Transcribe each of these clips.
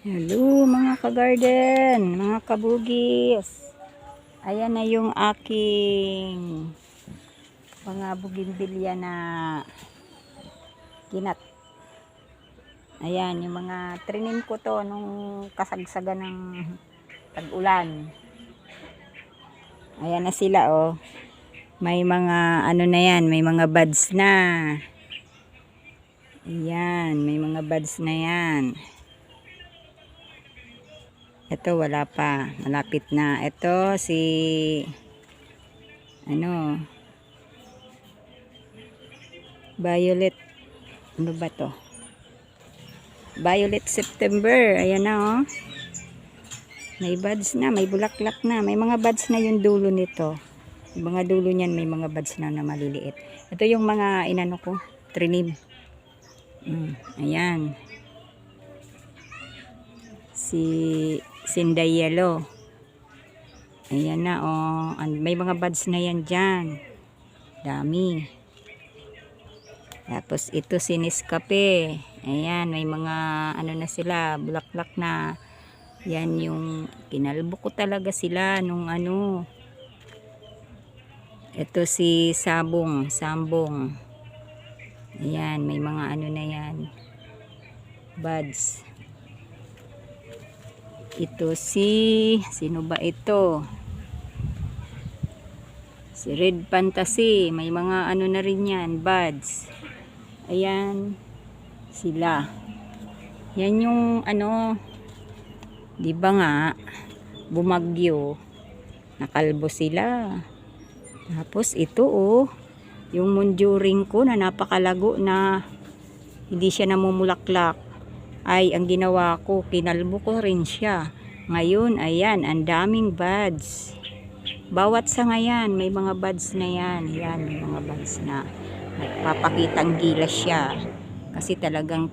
Hello mga ka-garden, mga kabugis. Ayan na yung aking mga bugimbilya na kinat. Ayan, yung mga trinim ko to nung kasagsagan ng tag-ulan. Ayan na sila oh. May mga ano na yan, may mga buds na. Ayan, may mga buds na yan. Ito wala pa, malapit na. Ito si Violet. Ano ba to? Violet September. Ayan na oh. May buds na, may bulaklak na. May mga buds na yung dulo nito. Yung mga dulo niyan may mga buds na maliliit. Ito yung mga inano ko, trinim. Ayan. Si Sinday Yellow. Ayan na oh. May mga buds na yan dyan. Dami. Tapos ito Siniscape. Ayan, may mga ano na sila, bulaklak na. Yan yung kinalbo ko talaga sila nung ano. Ito si Sambong. Ayan, may mga ano na yan. Buds. Ito sino ba ito? Si Red Fantasy. May mga ano na rin yan, buds. Ayan, sila. Yan yung ano, di ba nga, bumagyo. Nakalbo sila. Tapos ito oh, yung monjuring ko na napakalago na hindi siya namumulaklak. Ay, ang ginawa ko, kinalbo ko rin siya. Ngayon, ayan, ang daming buds. Bawat sanga yan, may mga buds na yan. Ayan, may mga buds na. Papakitang gilas siya. Kasi talagang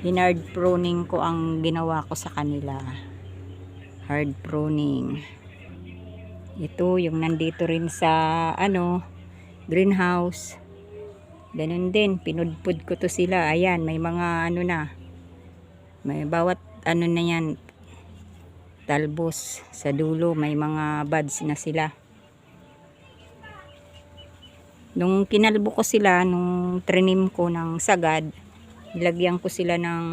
hinard pruning ko ang ginawa ko sa kanila. Hard pruning. Ito, yung nandito rin sa, greenhouse. Ganun din, pinudpud ko to sila. Ayan, may mga ano na. May bawat ano na yan, talbos sa dulo. May mga buds na sila. Nung kinalbo ko sila, nung trinim ko ng sagad, nilagyan ko sila ng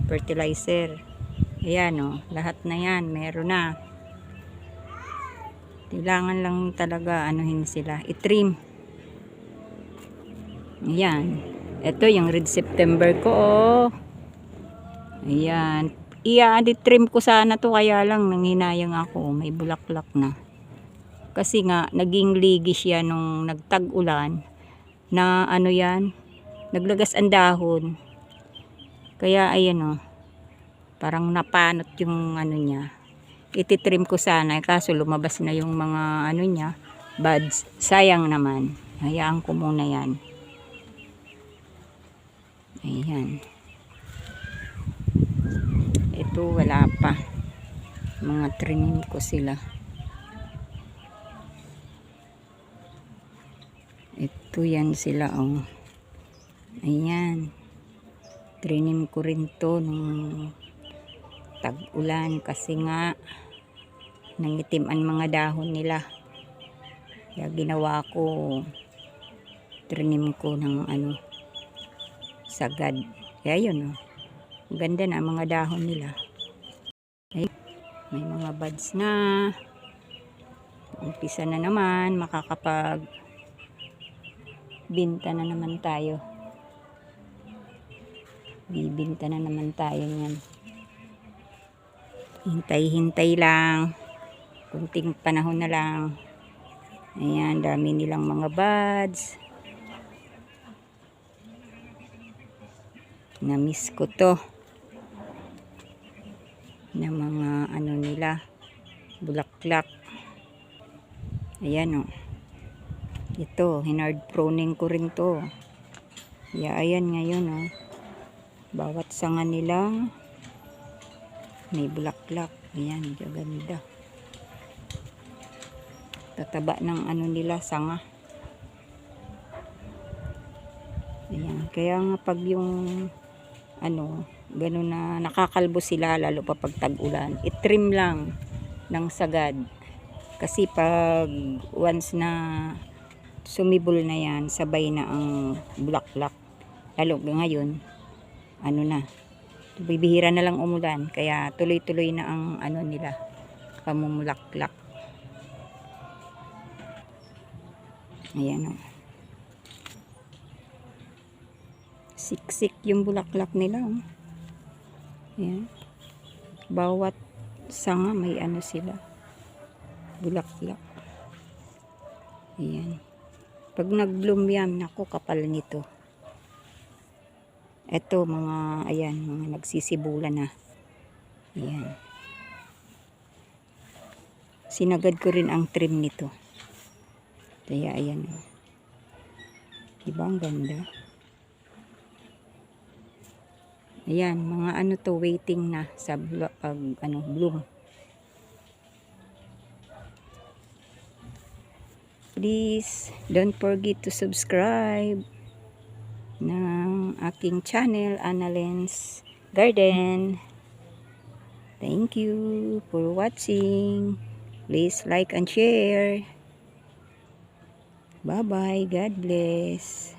fertilizer. Ayan o, lahat na yan, meron na. Kailangan lang talaga anuhin sila, itrim. Ayan. Ito yung Red September ko oh. Ayan. I-trim ko sana to, kaya lang nanghinayang ako. May bulaklak na. Kasi nga naging ligi siya nung nagtag-ulan na yan, naglagas ang dahon. Kaya ayan oh. Parang napanot yung niya. Ititrim ko sana, kaso lumabas na yung mga niya, buds. Sayang naman. Hayaan ko muna yan. Ayan. Ito wala pa. Mga trinim ko sila. Ito yan sila oh. Ayan. Trinim ko rin to nung tag-ulan kasi nga nangitim ang mga dahon nila. Kaya ginawa ko, trinim ko ng sagad. Kaya yun oh. Ganda na mga dahon nila. Ay, may mga buds na. Umpisa na naman, makakapag binta na naman tayo. Bibinta na naman tayo niyan. Hintay-hintay lang. Kunting panahon na lang. Ayan, dami nilang mga buds. Na-miss ko to. Na mga nila, bulaklak. Ayan oh. Ito, hinard pruning ko rin to. Ayan ngayon oh. Bawat sanga nila may bulaklak. Ayan, ganda. Tataba ng nila, sanga. Ayan, kaya nga pag yung ano, ganun na nakakalbo sila lalo pa pag tag-ulan. I-trim lang ng sagad. Kasi pag once na sumibol na yan, sabay na ang bulaklak. Lalo ngayon, ano na, bibihira na lang umulan. Kaya tuloy-tuloy na ang ano nila, pamumulaklak. Ayan o. Siksik yung bulaklak nila. Oh. Ayan. Bawat sanga may ano sila. Bulaklak. Ayan. Pag nag-bloom yan, naku, kapal nito. Eto, mga, ayan, mga nagsisibulan na. Ayan. Sinagad ko rin ang trim nito. Kaya, ayan. Diba ang ganda? Ayan, mga ano to, waiting na sa pag, ano, bloom. Please, don't forget to subscribe ng aking channel, Annalyn's Garden. Thank you for watching. Please like and share. Bye-bye. God bless.